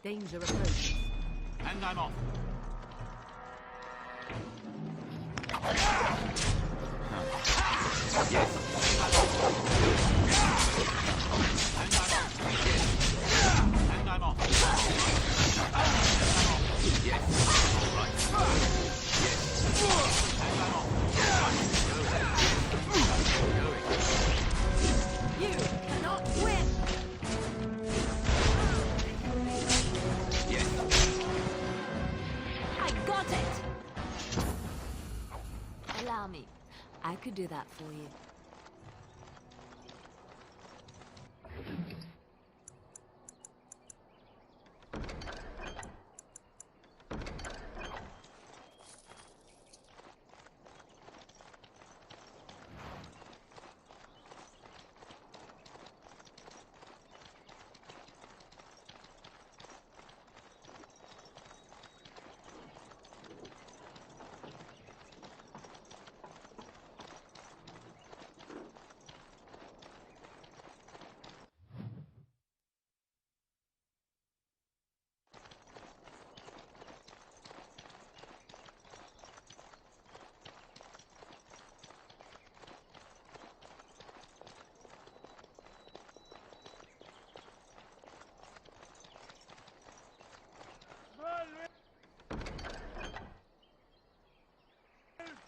Danger approaches. And I'm off. And I'm off. Yes. All right. Yes. And I'm off. You cannot win! Yes. I got it! Allow me. I could do that for you.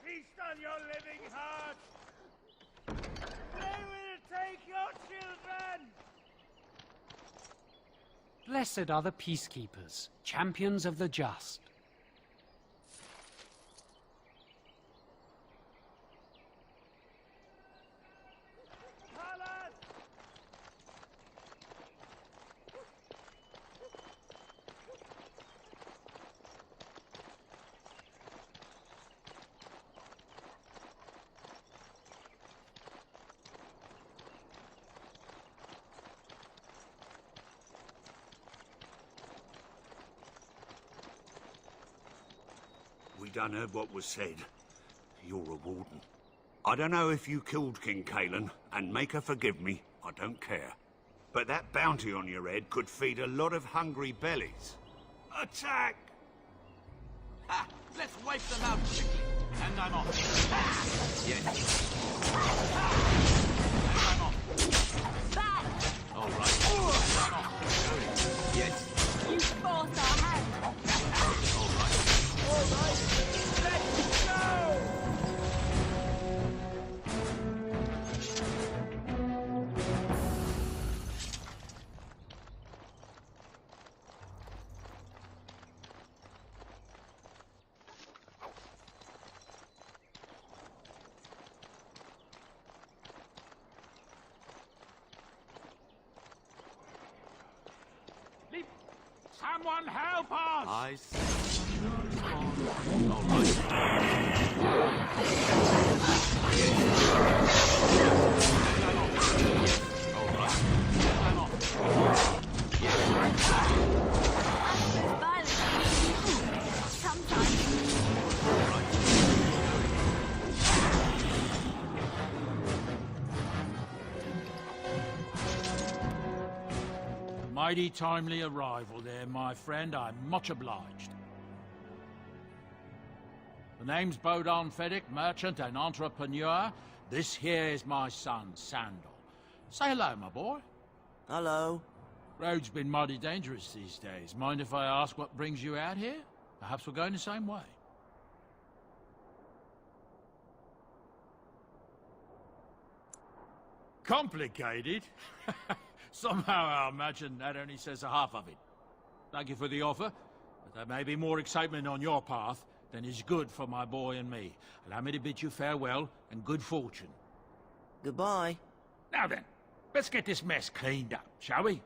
Feast on your living heart! They will take your children! Blessed are the peacekeepers, champions of the just. Pallas! We done heard what was said. You're a warden. I don't know if you killed King Cailan, and make her forgive me, I don't care. But that bounty on your head could feed a lot of hungry bellies. Attack! Ha! Let's wipe them out quickly. And I'm off. Yes. And I'm off. Back! All right. And I'm off. Yes. You forced our hand! All right. All right, let's go! Someone help us! I see. All Mighty timely arrival there, my friend. I'm much obliged. The name's Bodahn Feddick, merchant and entrepreneur. This here is my son, Sandal. Say hello, my boy. Hello. Road's been mighty dangerous these days. Mind if I ask what brings you out here? Perhaps we're going the same way. Complicated? Somehow I imagine that only says a half of it. Thank you for the offer, but there may be more excitement on your path than is good for my boy and me. Allow me to bid you farewell and good fortune. Goodbye. Now then, let's get this mess cleaned up, shall we?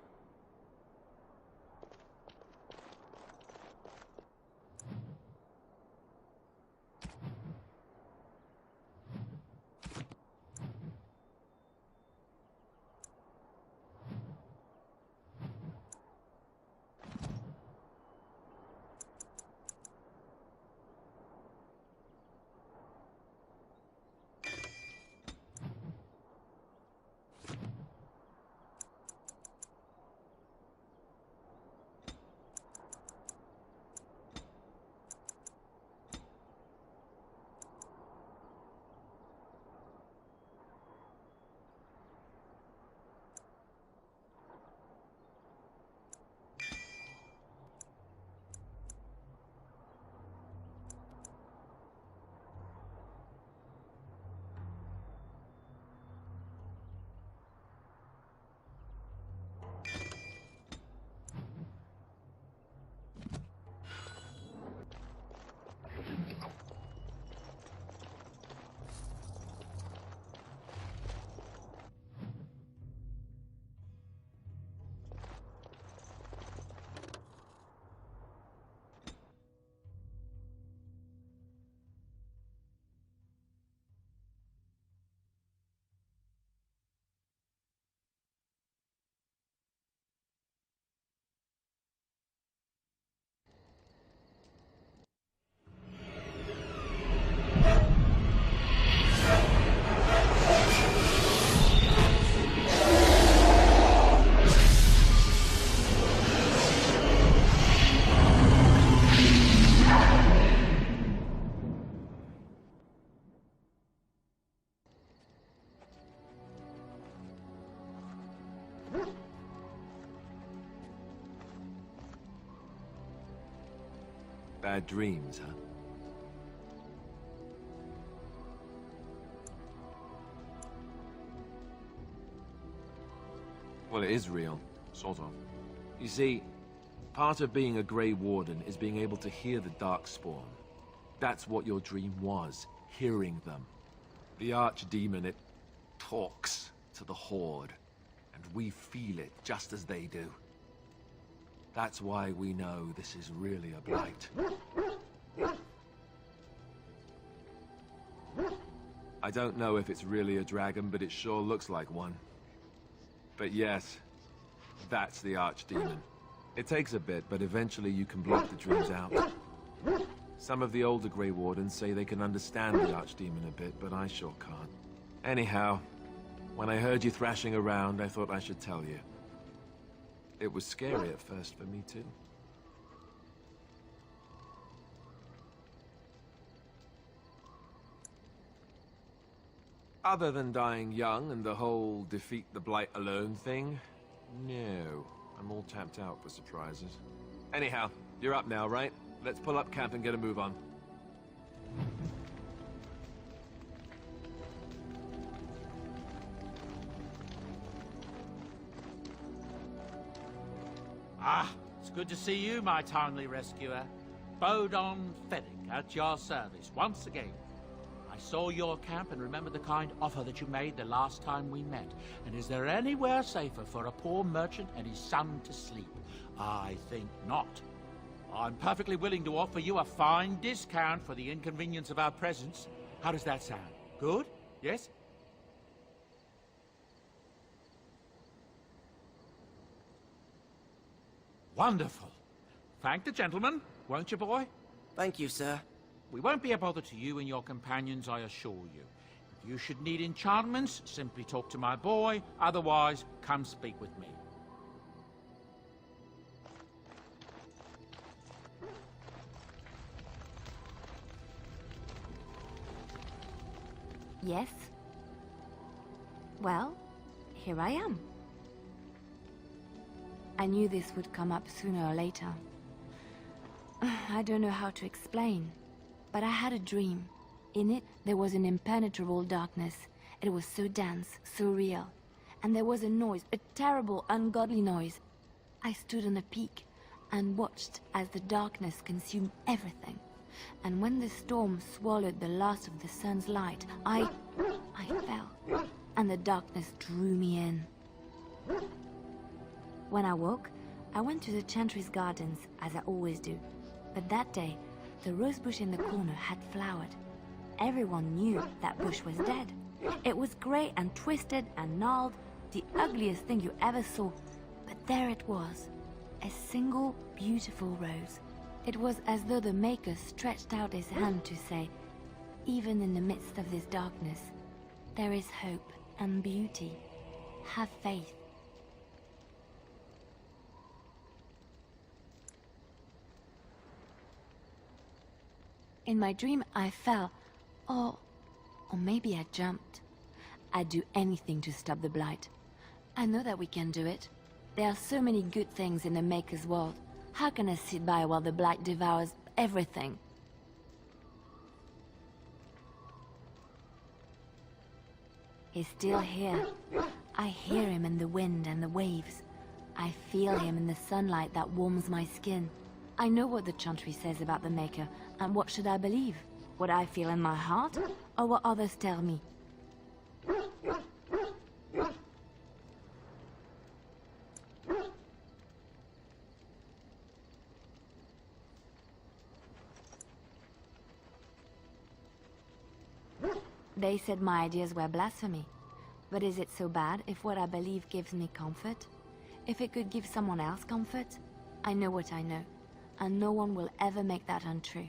Bad dreams, huh? Well, it is real, sort of. You see, part of being a Grey Warden is being able to hear the Darkspawn. That's what your dream was, hearing them. The Archdemon, it talks to the Horde, and we feel it just as they do. That's why we know this is really a blight. I don't know if it's really a dragon, but it sure looks like one. But yes, that's the Archdemon. It takes a bit, but eventually you can block the dreams out. Some of the older Grey Wardens say they can understand the Archdemon a bit, but I sure can't. Anyhow, when I heard you thrashing around, I thought I should tell you. It was scary at first for me, too. Other than dying young and the whole defeat the Blight alone thing, no. I'm all tapped out for surprises. Anyhow, you're up now, right? Let's pull up camp and get a move on. Ah, it's good to see you, my timely rescuer. Bodon Fennick at your service once again. I saw your camp and remember the kind offer that you made the last time we met. And is there anywhere safer for a poor merchant and his son to sleep? I think not. I'm perfectly willing to offer you a fine discount for the inconvenience of our presence. How does that sound? Good? Yes? Wonderful. Thank the gentleman, won't you, boy? Thank you, sir. We won't be a bother to you and your companions, I assure you. If you should need enchantments, simply talk to my boy. Otherwise, come speak with me. Yes? Well, here I am. I knew this would come up sooner or later. I don't know how to explain, but I had a dream. In it, there was an impenetrable darkness. It was so dense, so real. And there was a noise, a terrible, ungodly noise. I stood on a peak and watched as the darkness consumed everything. And when the storm swallowed the last of the sun's light, I fell, and the darkness drew me in. When I woke, I went to the Chantry's gardens, as I always do. But that day, the rosebush in the corner had flowered. Everyone knew that bush was dead. It was grey and twisted and gnarled, the ugliest thing you ever saw. But there it was, a single beautiful rose. It was as though the Maker stretched out his hand to say, even in the midst of this darkness, there is hope and beauty. Have faith. In my dream, I fell, or maybe I jumped. I'd do anything to stop the Blight. I know that we can do it. There are so many good things in the Maker's world. How can I sit by while the Blight devours everything? He's still here. I hear him in the wind and the waves. I feel him in the sunlight that warms my skin. I know what the Chantry says about the Maker, and what should I believe? What I feel in my heart, or what others tell me? They said my ideas were blasphemy. But is it so bad if what I believe gives me comfort? If it could give someone else comfort? I know what I know, and no one will ever make that untrue.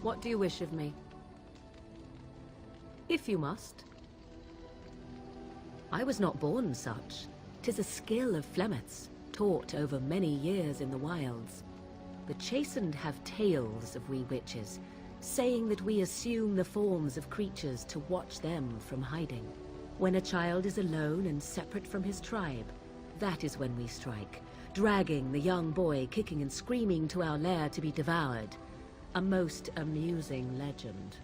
What do you wish of me? If you must. I was not born such. 'Tis a skill of Flemeth's, taught over many years in the wilds. The chastened have tales of we witches, saying that we assume the forms of creatures to watch them from hiding. When a child is alone and separate from his tribe, that is when we strike, dragging the young boy kicking and screaming to our lair to be devoured. A most amusing legend.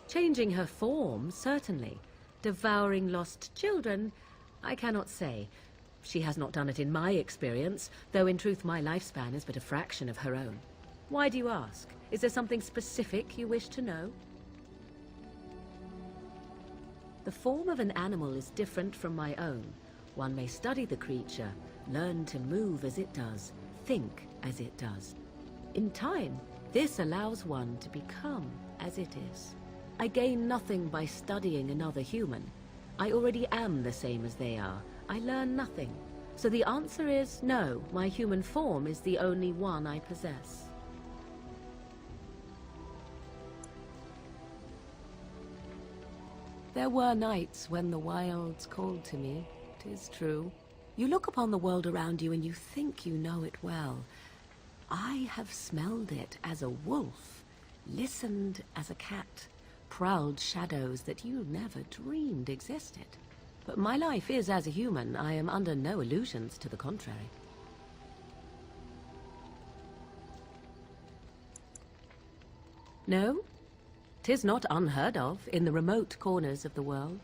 Changing her form, certainly. Devouring lost children, I cannot say. She has not done it in my experience, though in truth my lifespan is but a fraction of her own. Why do you ask? Is there something specific you wish to know? The form of an animal is different from my own. One may study the creature, learn to move as it does, think as it does. In time, this allows one to become as it is. I gain nothing by studying another human. I already am the same as they are. I learn nothing. So the answer is no, my human form is the only one I possess. There were nights when the wilds called to me, 'tis true. You look upon the world around you and you think you know it well. I have smelled it as a wolf, listened as a cat, prowled shadows that you never dreamed existed. But my life is as a human. I am under no illusions to the contrary. No, 'tis not unheard of in the remote corners of the world.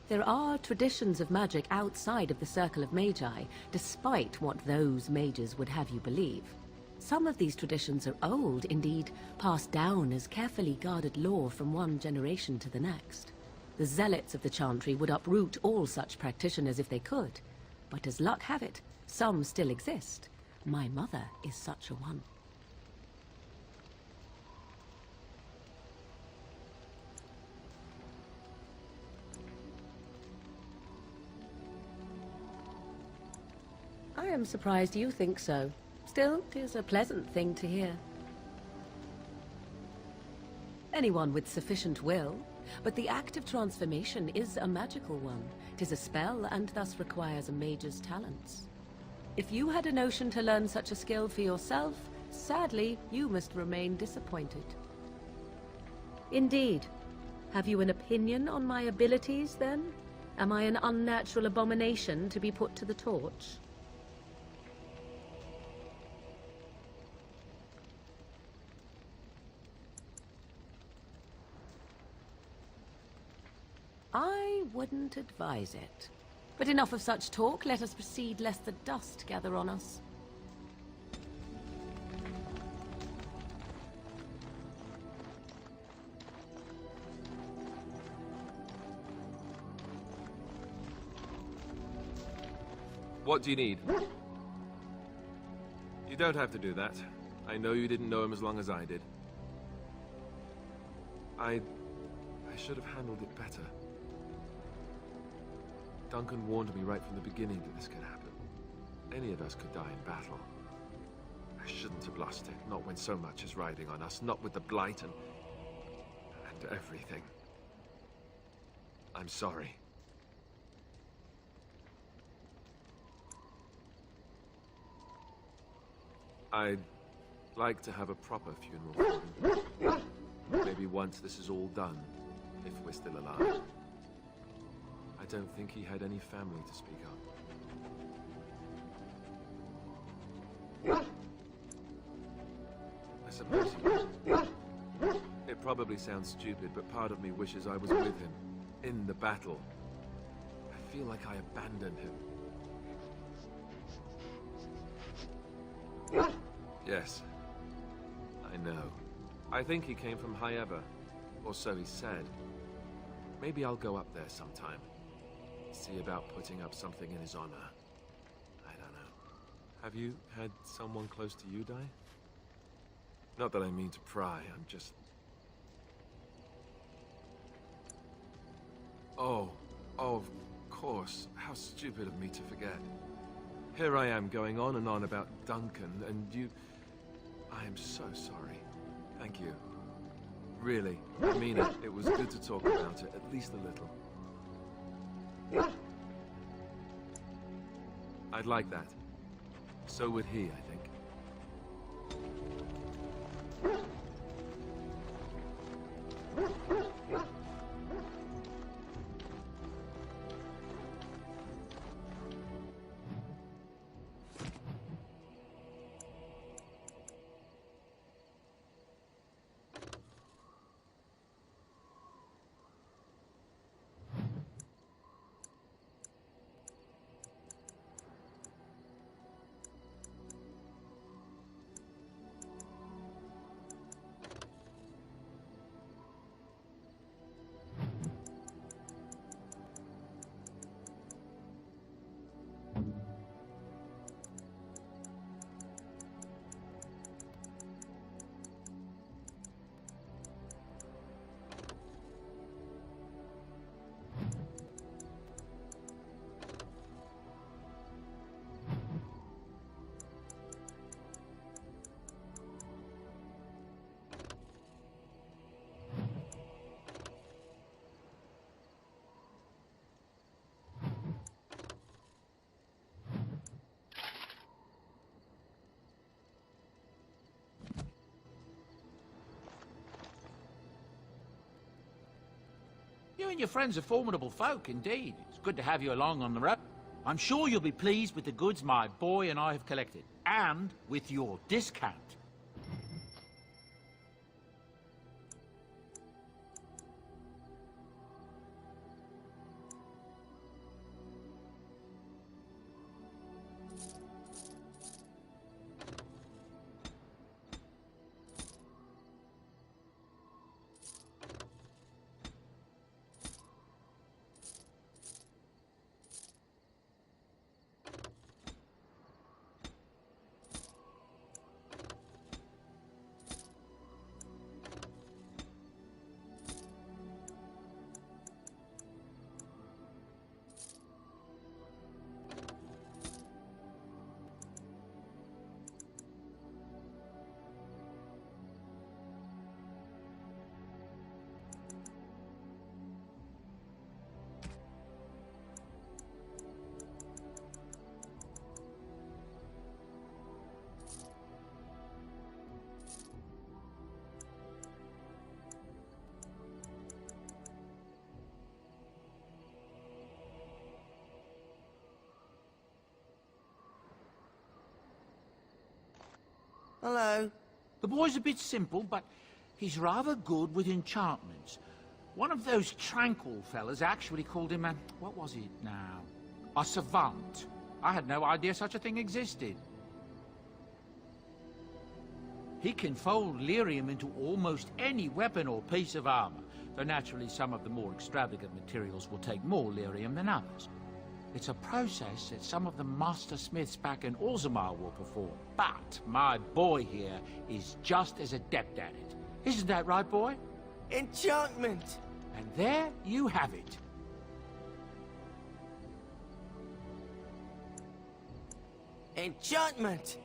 There are traditions of magic outside of the Circle of Magi, despite what those mages would have you believe. Some of these traditions are old, indeed, passed down as carefully guarded lore from one generation to the next. The zealots of the Chantry would uproot all such practitioners if they could, but as luck have it, some still exist. My mother is such a one. I am surprised you think so. Still, 'tis a pleasant thing to hear. Anyone with sufficient will, but the act of transformation is a magical one. 'Tis a spell and thus requires a mage's talents. If you had a notion to learn such a skill for yourself, sadly, you must remain disappointed. Indeed. Have you an opinion on my abilities, then? Am I an unnatural abomination to be put to the torch? I wouldn't advise it. But enough of such talk. Let us proceed, lest the dust gather on us. What do you need? You don't have to do that. I know you didn't know him as long as I did. I should have handled it better. Duncan warned me right from the beginning that this could happen. Any of us could die in battle. I shouldn't have lost it, not when so much is riding on us, not with the Blight and everything. I'm sorry. I'd like to have a proper funeral for him. Maybe once this is all done, if we're still alive. I don't think he had any family to speak of. I suppose he was. It probably sounds stupid, but part of me wishes I was with him, in the battle. I feel like I abandoned him. Yes, I know. I think he came from High Ever, or so he said. Maybe I'll go up there sometime. See about putting up something in his honor. I don't know. Have you had someone close to you die? Not that I mean to pry, I'm just... Oh, of course. How stupid of me to forget. Here I am going on and on about Duncan, and you... I am so sorry. Thank you. Really, I mean it. It was good to talk about it, at least a little. I'd like that. So would he, I think. You and your friends are formidable folk, indeed. It's good to have you along on the road. I'm sure you'll be pleased with the goods my boy and I have collected, and with your discount. Hello. The boy's a bit simple, but he's rather good with enchantments. One of those tranquil fellas actually called him a... what was it now? A savant. I had no idea such a thing existed. He can fold lyrium into almost any weapon or piece of armor, though naturally some of the more extravagant materials will take more lyrium than others. It's a process that some of the master smiths back in Orzammar will perform, but my boy here is just as adept at it. Isn't that right, boy? Enchantment! And there you have it. Enchantment!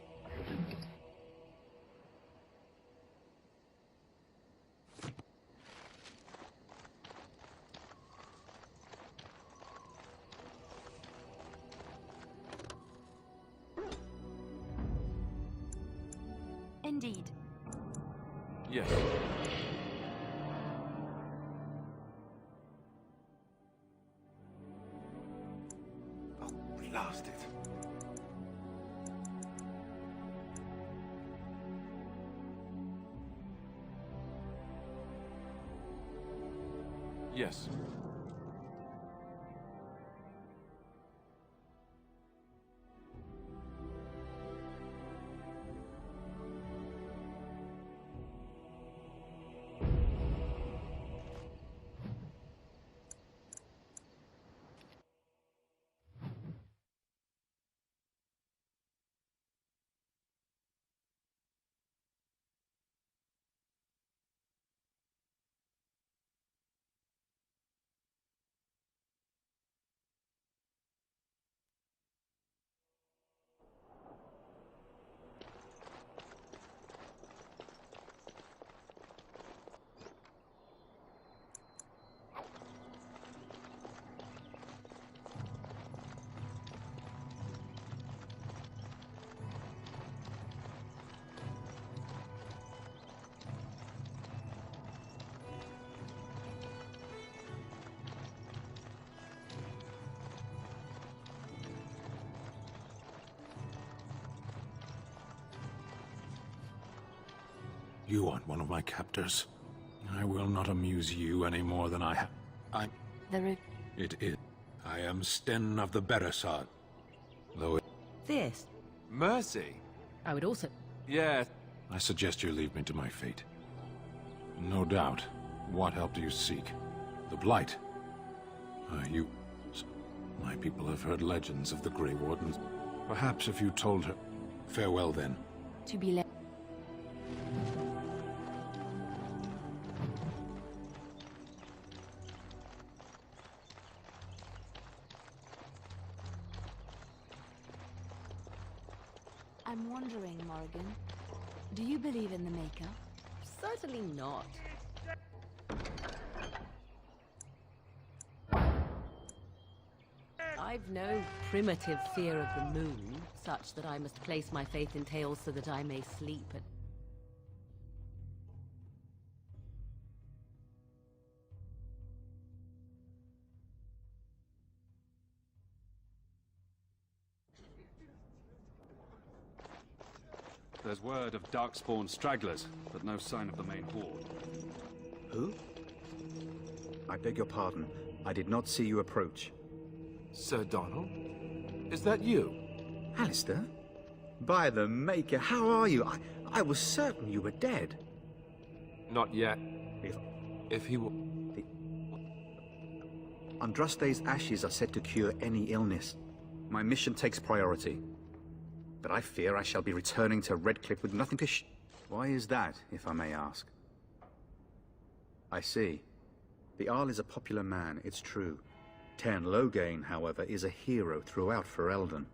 Indeed. Yes. Oh, blast it. Yes. You aren't one of my captors. I will not amuse you any more than I have. It is. I am Sten of the Beresard. Though This. Mercy? I would also... Yes. I suggest you leave me to my fate. No doubt. What help do you seek? The Blight? You... My people have heard legends of the Grey Wardens. Perhaps if you told her... Farewell, then. To be left. I'm wondering, Morrigan, do you believe in the Maker? Certainly not. I've no primitive fear of the moon, such that I must place my faith in tales so that I may sleep at... There's word of Darkspawn stragglers, but no sign of the main horde. Who? I beg your pardon. I did not see you approach. Sir Donald? Is that you? Alistair? By the Maker, how are you? I was certain you were dead. Not yet. If he were... Andraste's ashes are said to cure any illness. My mission takes priority. But I fear I shall be returning to Redcliffe with nothing to Why is that, if I may ask? I see. The Arl is a popular man, it's true. Tairn Loghain, however, is a hero throughout Ferelden.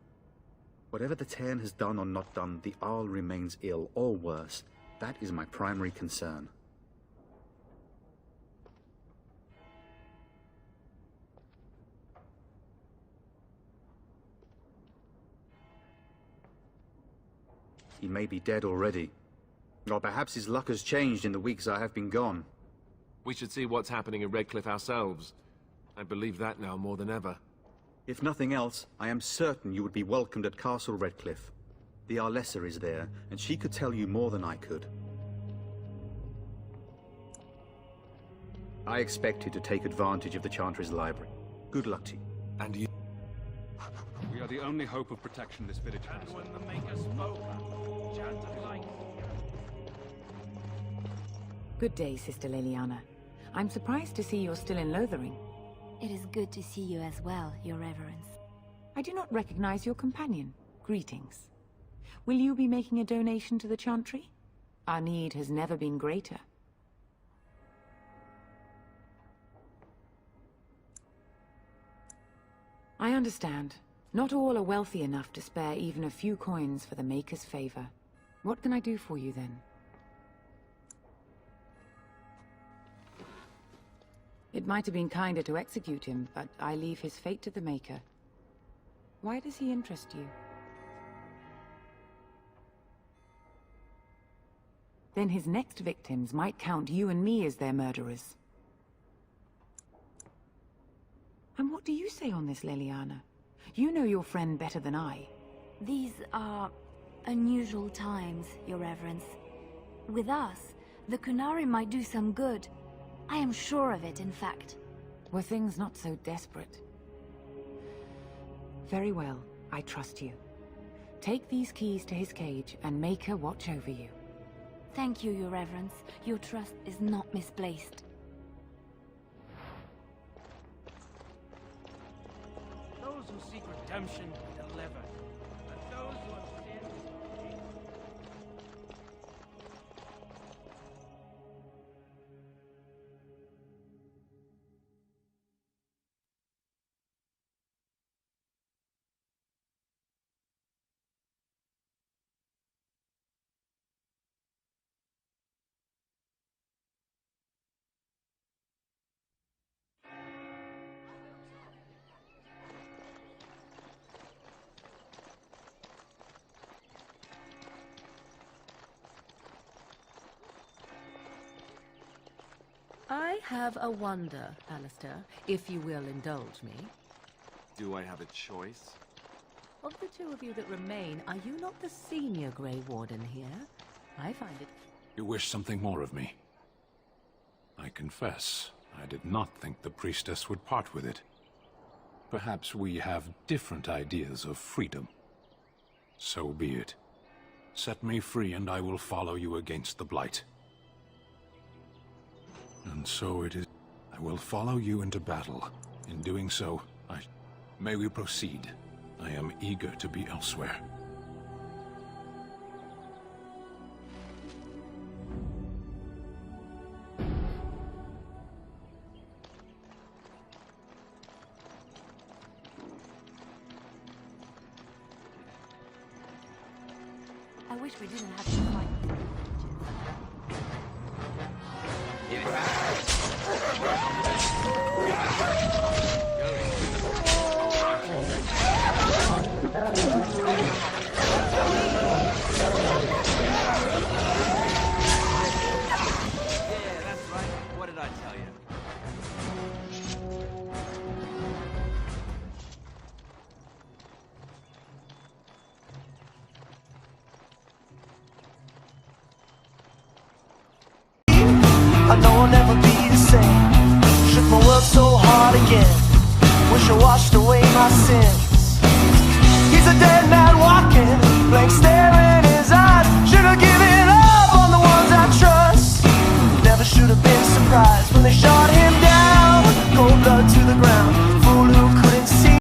Whatever the Tairn has done or not done, the Arl remains ill, or worse. That is my primary concern. He may be dead already. Or perhaps his luck has changed in the weeks I have been gone. We should see what's happening in Redcliffe ourselves. I believe that now more than ever. If nothing else, I am certain you would be welcomed at Castle Redcliffe. The Arlessa is there, and she could tell you more than I could. I expect you to take advantage of the Chantry's library. Good luck to you. And you... We are the only hope of protection this village has. And when the Maker spoke, chant of light. Good day, Sister Leliana. I'm surprised to see you're still in Lothering. It is good to see you as well, Your Reverence. I do not recognize your companion. Greetings. Will you be making a donation to the Chantry? Our need has never been greater. I understand. Not all are wealthy enough to spare even a few coins for the Maker's favor. What can I do for you, then? It might have been kinder to execute him, but I leave his fate to the Maker. Why does he interest you? Then his next victims might count you and me as their murderers. And what do you say on this, Leliana? You know your friend better than I. These are unusual times, Your Reverence. With us, the Qunari might do some good. I am sure of it, in fact. Were things not so desperate? Very well, I trust you. Take these keys to his cage and make her watch over you. Thank you, Your Reverence. Your trust is not misplaced. Those who seek redemption are delivered, but those who have sinned... I have a wonder, Alistair, if you will indulge me. Do I have a choice? Of the two of you that remain, are you not the senior Grey Warden here? I find it... You wish something more of me. I confess, I did not think the priestess would part with it. Perhaps we have different ideas of freedom. So be it. Set me free and I will follow you against the Blight. And so it is. I will follow you into battle. In doing so, may we proceed. I am eager to be elsewhere. I wish we didn't have to fight. Yeah, that's right. What did I tell you? I know I'll never be the same. Shook my world so hard again. Wish I washed away my sins. He's a dead man walking, blank stare in his eyes. Should've given up on the ones I trust. Never should have been surprised when they shot